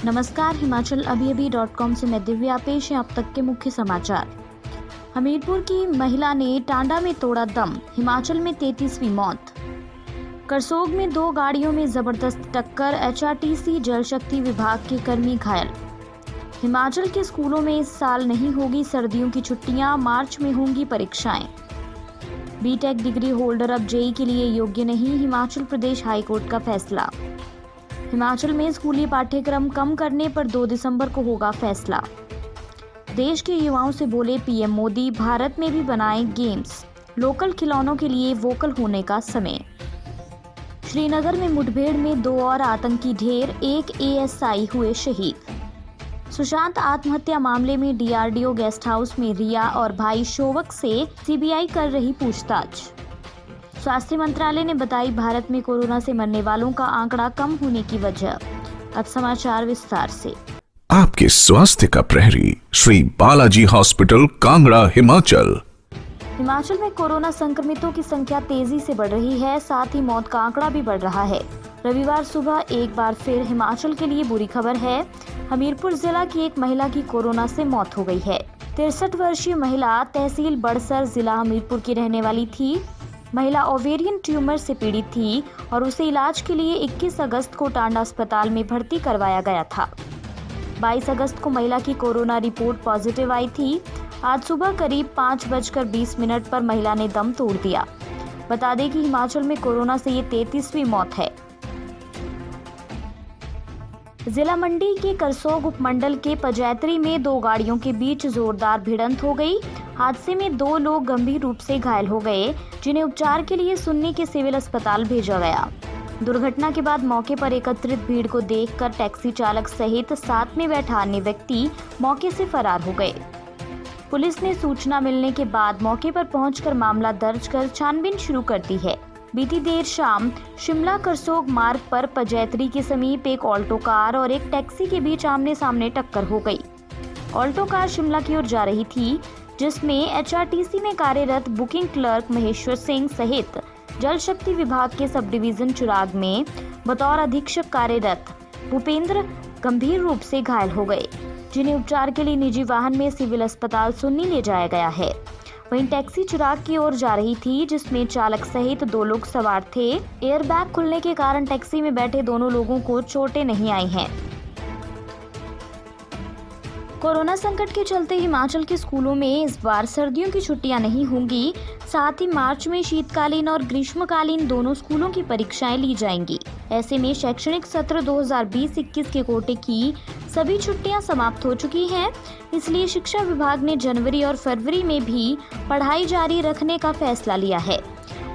नमस्कार, हिमाचल अभी-अभी.com से मैं दिव्या। पेश है अब तक के मुख्य समाचार। हमीरपुर की महिला ने टांडा में तोड़ा दम, हिमाचल में 33वीं मौत। करसोग में 2 गाड़ियों में जबरदस्त टक्कर, एचआरटीसी जल शक्ति विभाग के कर्मी घायल। हिमाचल के स्कूलों में इस साल नहीं होगी सर्दियों की छुट्टियां, मार्च में होंगी परीक्षाएं। बीटेक डिग्री होल्डर अब जेईई के लिए योग्य नहीं, हिमाचल प्रदेश हाईकोर्ट का फैसला। हिमाचल में स्कूली पाठ्यक्रम कम करने पर 2 दिसंबर को होगा फैसला। देश के युवाओं से बोले पीएम मोदी, भारत में भी बनाएं गेम्स, लोकल खिलौनों के लिए वोकल होने का समय। श्रीनगर में मुठभेड़ में 2 और आतंकी ढेर, 1 एएसआई हुए शहीद। सुशांत आत्महत्या मामले में डीआरडीओ गेस्ट हाउस में रिया और भाई शोवक से सीबीआई कर रही पूछताछ। स्वास्थ्य मंत्रालय ने बताई भारत में कोरोना से मरने वालों का आंकड़ा कम होने की वजह। अब समाचार विस्तार से। आपके स्वास्थ्य का प्रहरी श्री बालाजी हॉस्पिटल, कांगड़ा, हिमाचल। हिमाचल में कोरोना संक्रमितों की संख्या तेजी से बढ़ रही है, साथ ही मौत का आंकड़ा भी बढ़ रहा है। रविवार सुबह एक बार फिर हिमाचल के लिए बुरी खबर है। हमीरपुर जिला की एक महिला की कोरोना से मौत हो गई है। 63 वर्षीय महिला तहसील बड़सर, जिला हमीरपुर की रहने वाली थी। महिला ओवेरियन ट्यूमर से पीड़ित थी और उसे इलाज के लिए 21 अगस्त को टांडा अस्पताल में भर्ती करवाया गया था। 22 अगस्त को महिला की कोरोना रिपोर्ट पॉजिटिव आई थी। आज सुबह करीब 5:20 पर महिला ने दम तोड़ दिया। बता दें कि हिमाचल में कोरोना से ये 33वीं मौत है। जिला मंडी के करसोग उपमंडल के पजैतरी में 2 गाड़ियों के बीच जोरदार भिड़ंत हो गई। हादसे में 2 लोग गंभीर रूप से घायल हो गए, जिन्हें उपचार के लिए सुन्नी के सिविल अस्पताल भेजा गया। दुर्घटना के बाद मौके पर एकत्रित भीड़ को देखकर टैक्सी चालक सहित साथ में बैठा अन्य व्यक्ति मौके से फरार हो गए। पुलिस ने सूचना मिलने के बाद मौके पर पहुंचकर मामला दर्ज कर छानबीन शुरू कर दी है। बीती देर शाम शिमला करसोग मार्ग पर पजैतरी के समीप एक ऑल्टो कार और एक टैक्सी के बीच आमने सामने टक्कर हो गई। ऑल्टो कार शिमला की ओर जा रही थी, जिसमें एचआरटीसी में कार्यरत बुकिंग क्लर्क महेश्वर सिंह सहित जल शक्ति विभाग के सब डिवीजन चिराग में बतौर अधीक्षक कार्यरत भूपेंद्र गंभीर रूप से घायल हो गए, जिन्हें उपचार के लिए निजी वाहन में सिविल अस्पताल सुन्नी ले जाया गया है। वहीं टैक्सी चिराग की ओर जा रही थी, जिसमें चालक सहित 2 लोग सवार थे। एयरबैग खुलने के कारण टैक्सी में बैठे दोनों लोगों को चोटें नहीं आई हैं। कोरोना संकट के चलते हिमाचल के स्कूलों में इस बार सर्दियों की छुट्टियां नहीं होंगी। साथ ही मार्च में शीतकालीन और ग्रीष्मकालीन दोनों स्कूलों की परीक्षाएं ली जाएंगी। ऐसे में शैक्षणिक सत्र 2020-21 के कोटे की सभी छुट्टियां समाप्त हो चुकी हैं। इसलिए शिक्षा विभाग ने जनवरी और फरवरी में भी पढ़ाई जारी रखने का फैसला लिया है।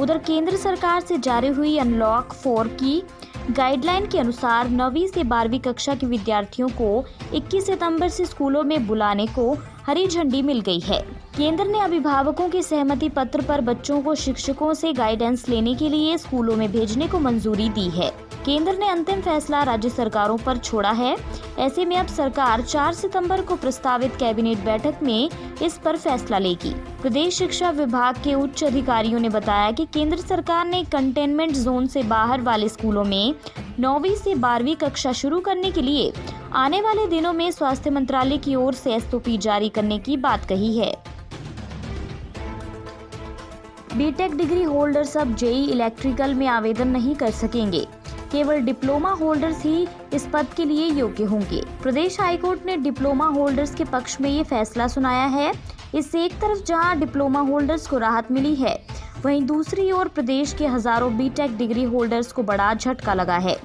उधर केंद्र सरकार से जारी हुई अनलॉक 4 की गाइडलाइन के अनुसार 9वीं से 12वीं कक्षा के विद्यार्थियों को 21 सितंबर से स्कूलों में बुलाने को हरी झंडी मिल गई है। केंद्र ने अभिभावकों के सहमति पत्र पर बच्चों को शिक्षकों से गाइडेंस लेने के लिए स्कूलों में भेजने को मंजूरी दी है। केंद्र ने अंतिम फैसला राज्य सरकारों पर छोड़ा है। ऐसे में अब सरकार 4 सितंबर को प्रस्तावित कैबिनेट बैठक में इस पर फैसला लेगी। प्रदेश शिक्षा विभाग के उच्च अधिकारियों ने बताया कि केंद्र सरकार ने कंटेनमेंट जोन से बाहर वाले स्कूलों में 9वीं से 12वीं कक्षा शुरू करने के लिए आने वाले दिनों में स्वास्थ्य मंत्रालय की ओर से एसओपी जारी करने की बात कही है। बीटेक डिग्री होल्डर्स अब जेईई इलेक्ट्रिकल में आवेदन नहीं कर सकेंगे, केवल डिप्लोमा होल्डर्स ही इस पद के लिए योग्य होंगे। प्रदेश हाईकोर्ट ने डिप्लोमा होल्डर्स के पक्ष में ये फैसला सुनाया है। इससे एक तरफ जहां डिप्लोमा होल्डर्स को राहत मिली है, वहीं दूसरी ओर प्रदेश के हजारों बीटेक डिग्री होल्डर्स को बड़ा झटका लगा है।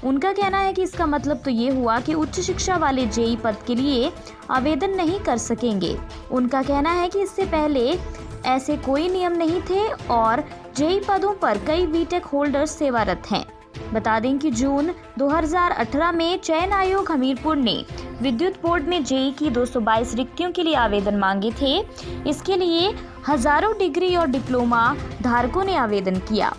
उनका कहना है कि इसका मतलब तो ये हुआ कि उच्च शिक्षा वाले जेईई पद के लिए आवेदन नहीं कर सकेंगे। उनका कहना है कि इससे पहले ऐसे कोई नियम नहीं थे और जेईई पदों पर कई बीटेक होल्डर्स सेवारत हैं। बता दें कि जून 2018 में चयन आयोग हमीरपुर ने विद्युत बोर्ड में जेईई की 222 रिक्तियों के लिए आवेदन मांगे थे। इसके लिए हजारों डिग्री और डिप्लोमा धारकों ने आवेदन किया।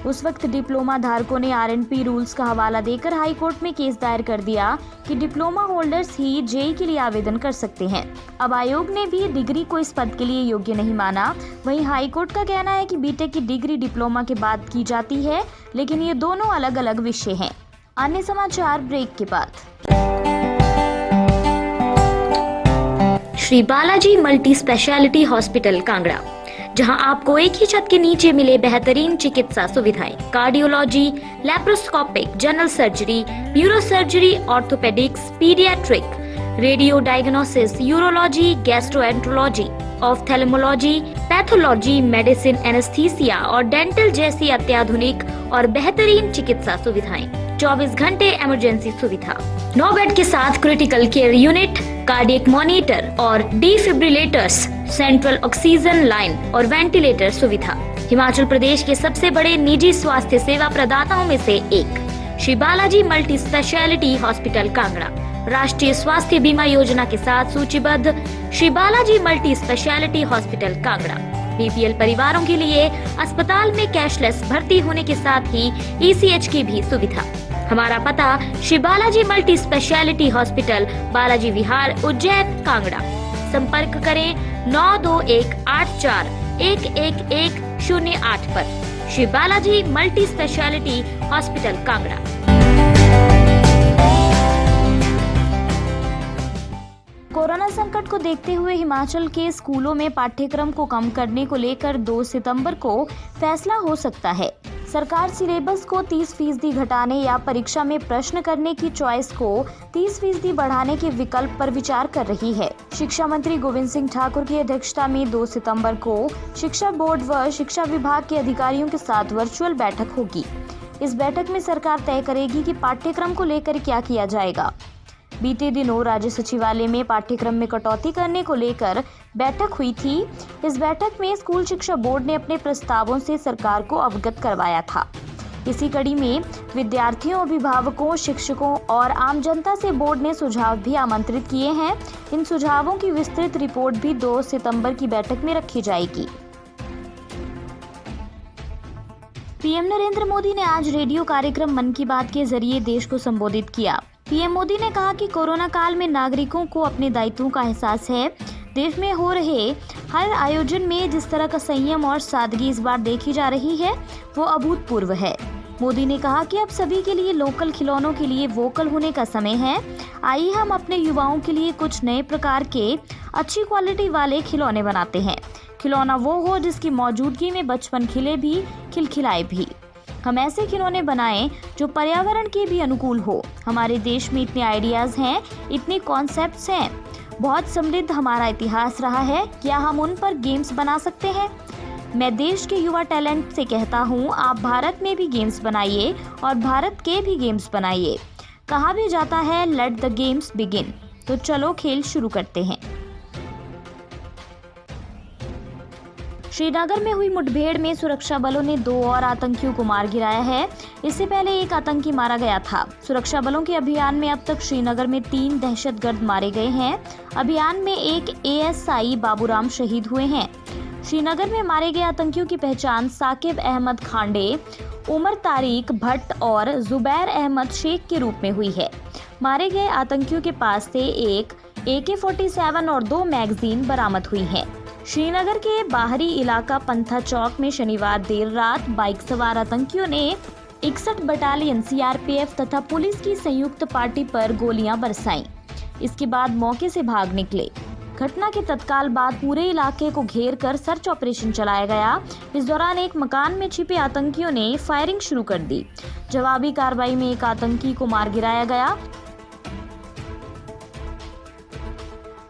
उस वक्त डिप्लोमा धारकों ने आरएनपी रूल्स का हवाला देकर हाई कोर्ट में केस दायर कर दिया कि डिप्लोमा होल्डर्स ही जेईई के लिए आवेदन कर सकते हैं। अब आयोग ने भी डिग्री को इस पद के लिए योग्य नहीं माना। वहीं हाई कोर्ट का कहना है कि बीटेक की डिग्री डिप्लोमा के बाद की जाती है, लेकिन ये दोनों अलग अलग विषय हैं। अन्य समाचार ब्रेक के बाद। Shri Balaji multi speciality hospital Kangra, जहां आपको एक ही छत के नीचे मिले बेहतरीन चिकित्सा सुविधाएं, cardiology, laparoscopic, general surgery, neuro surgery, orthopaedics, paediatric, radio diagnosis, urology, gastroenterology, ophthalmology, pathology, medicine, anaesthesia और डेंटल जैसी अत्याधुनिक और बेहतरीन चिकित्सा सुविधाएं, 24 घंटे इमरजेंसी सुविधा, 9 बेड के साथ critical care unit, cardiac monitor और डिफिब्रिलेटर्स, सेंट्रल ऑक्सीजन लाइन और वेंटिलेटर सुविधा। हिमाचल प्रदेश के सबसे बड़े निजी स्वास्थ्य सेवा प्रदाताओं में से एक Shri Balaji multi speciality hospital Kangra राष्ट्रीय स्वास्थ्य बीमा योजना के साथ सूचीबद्ध Shri Balaji multi speciality hospital Kangra BPL परिवारों के लिए अस्पताल में कैशलेस भर्ती होने के साथ ही ईसीएच की भी सुविधा। हमारा पता Shri Balaji multi speciality hospital, Balaji Vihar, Ujjain, Kangra. संपर्क करें 9218411108 पर। Shri Balaji multi speciality hospital Kangra. Corona संकट को देखते हुए हिमाचल के स्कूलों में पाठ्यक्रम को कम करने को लेकर 2 सितंबर को फैसला हो सकता है। सरकार सिलेबस को 30% घटाने या परीक्षा में प्रश्न करने की चॉइस को 30% बढ़ाने के विकल्प पर विचार कर रही है। शिक्षा मंत्री गोविंद सिंह ठाकुर की अध्यक्षता में 2 सितंबर को शिक्षा बोर्ड व शिक्षा विभाग के अधिकारियों के साथ वर्चुअल बैठक होगी। इस बैठक में सरकार तय करेगी कि पाठ्यक्रम को लेकर क्या किया जाएगा। बीते दिनों राज्य सचिवालय में पाठ्यक्रम में कटौती करने को लेकर बैठक हुई थी। इस बैठक में स्कूल शिक्षा बोर्ड ने अपने प्रस्तावों से सरकार को अवगत करवाया था। इसी कड़ी में विद्यार्थियों, अभिभावकों, शिक्षकों और आम जनता से बोर्ड ने सुझाव भी आमंत्रित किए हैं। इन सुझावों की विस्तृत रिपोर्ट भी 2 सितंबर की बैठक में रखी जाएगी। पीएम नरेंद्र मोदी ने आज रेडियो कार्यक्रम मन की बात के जरिए देश को संबोधित किया। पीएम मोदी ने कहा कि कोरोना काल में नागरिकों को अपने दायित्वों का एहसास है। देश में हो रहे हर आयोजन में जिस तरह का संयम और सादगी इस बार देखी जा रही है वो अभूतपूर्व है। मोदी ने कहा कि अब सभी के लिए लोकल खिलौनों के लिए वोकल होने का समय है। आइए हम अपने युवाओं के लिए कुछ नए प्रकार के अच्छी क्वालिटी वाले खिलौने बनाते हैं। खिलौना वो हो जिसकी मौजूदगी में बचपन खिले भी, खिलखिलाए भी। हम ऐसे खिलौने बनाएं जो पर्यावरण के भी अनुकूल हो। हमारे देश में इतने आइडियाज हैं, इतने कॉन्सेप्ट्स हैं, बहुत समृद्ध हमारा इतिहास रहा है। क्या हम उन पर गेम्स बना सकते हैं? मैं देश के युवा टैलेंट से कहता हूँ, आप भारत में भी गेम्स बनाइए और भारत के भी गेम्स बनाइए। कहा भी जाता है लेट द गेम्स बिगिन। तो चलो खेल शुरू करते हैं। श्रीनगर में हुई मुठभेड़ में सुरक्षा बलों ने 2 और आतंकियों को मार गिराया है। इससे पहले एक आतंकी मारा गया था। सुरक्षा बलों के अभियान में अब तक श्रीनगर में 3 दहशतगर्द मारे गए हैं। अभियान में एक एएसआई बाबूराम शहीद हुए हैं। श्रीनगर में मारे गए आतंकियों की पहचान साकिब अहमद खांडे, उमर तारिक भट्ट और जुबैर अहमद शेख के रूप में हुई है। मारे गए आतंकियों के पास से एक AK-47 और 2 मैगजीन बरामद हुई हैं। श्रीनगर के बाहरी इलाका पंथा चौक में शनिवार देर रात बाइक सवार आतंकियों ने 61 बटालियन सीआरपीएफ तथा पुलिस की संयुक्त पार्टी पर गोलियां बरसाईं। इसके बाद मौके से भाग निकले। घटना के तत्काल बाद पूरे इलाके को घेर कर सर्च ऑपरेशन चलाया गया। इस दौरान एक मकान में छिपे आतंकियों ने फायरिंग शुरू कर दी। जवाबी कार्रवाई में एक आतंकी को मार गिराया गया।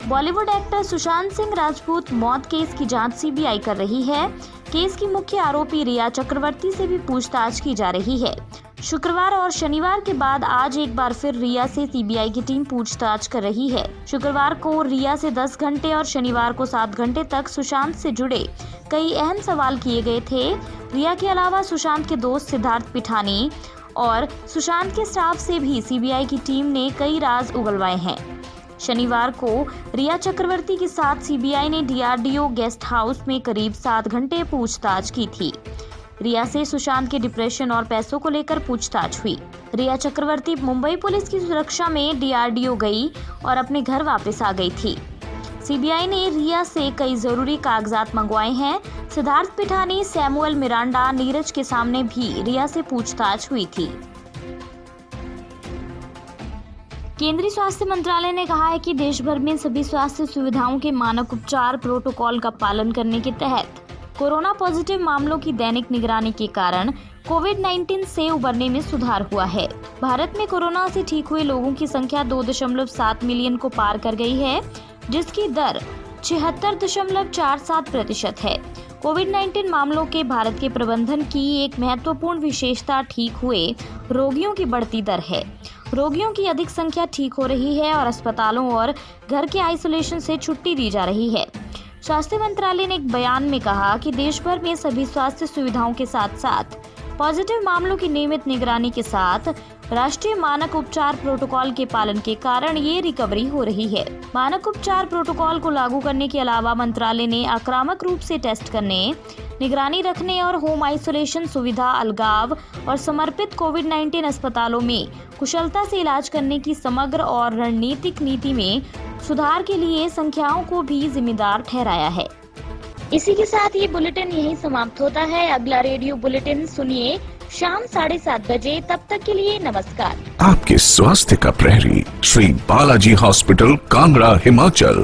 बॉलीवुड एक्टर सुशांत सिंह राजपूत मौत केस की जांच सीबीआई कर रही है। केस की मुख्य आरोपी रिया चक्रवर्ती से भी पूछताछ की जा रही है। शुक्रवार और शनिवार के बाद आज एक बार फिर रिया से सीबीआई की टीम पूछताछ कर रही है। शुक्रवार को रिया से 10 घंटे और शनिवार को 7 घंटे तक सुशांत से जुड़े कई अहम सवाल किए गए थे। रिया के अलावा सुशांत के दोस्त सिद्धार्थ पिठानी और सुशांत के स्टाफ से भी सीबीआई की टीम ने कई राज उगलवाए हैं। शनिवार को रिया चक्रवर्ती के साथ सीबीआई ने डीआरडीओ गेस्ट हाउस में करीब 7 घंटे पूछताछ की थी। रिया से सुशांत के डिप्रेशन और पैसों को लेकर पूछताछ हुई। रिया चक्रवर्ती मुंबई पुलिस की सुरक्षा में डीआरडीओ गई और अपने घर वापस आ गई थी। सीबीआई ने रिया से कई जरूरी कागजात मंगवाए हैं। सिद्धार्थ पिठानी, सैमुअल मिरांडा, नीरज के सामने भी रिया से पूछताछ हुई थी। केंद्रीय स्वास्थ्य मंत्रालय ने कहा है कि देश भर में सभी स्वास्थ्य सुविधाओं के मानक उपचार प्रोटोकॉल का पालन करने के तहत कोरोना पॉजिटिव मामलों की दैनिक निगरानी के कारण कोविड-19 से उबरने में सुधार हुआ है। भारत में कोरोना से ठीक हुए लोगों की संख्या 2.7 मिलियन को पार कर गई है, जिसकी दर 76.47% है। कोविड-19 मामलों के भारत के प्रबंधन की एक महत्वपूर्ण विशेषता ठीक हुए रोगियों की बढ़ती दर है। रोगियों की अधिक संख्या ठीक हो रही है और अस्पतालों और घर के आइसोलेशन से छुट्टी दी जा रही है। स्वास्थ्य मंत्रालय ने एक बयान में कहा कि देश भर में सभी स्वास्थ्य सुविधाओं के साथ साथ पॉजिटिव मामलों की नियमित निगरानी के साथ राष्ट्रीय मानक उपचार प्रोटोकॉल के पालन के कारण ये रिकवरी हो रही है। मानक उपचार प्रोटोकॉल को लागू करने के अलावा मंत्रालय ने आक्रामक रूप से टेस्ट करने, निगरानी रखने और होम आइसोलेशन सुविधा, अलगाव और समर्पित कोविड-19 अस्पतालों में कुशलता से इलाज करने की समग्र और रणनीतिक नीति में सुधार के लिए संख्याओं को भी जिम्मेदार ठहराया है। इसी के साथ ये बुलेटिन यहीं समाप्त होता है। अगला रेडियो बुलेटिन सुनिए शाम 7:30 बजे। तब तक के लिए नमस्कार। आपके स्वास्थ्य का प्रहरी श्री बालाजी हॉस्पिटल, कांगड़ा, हिमाचल।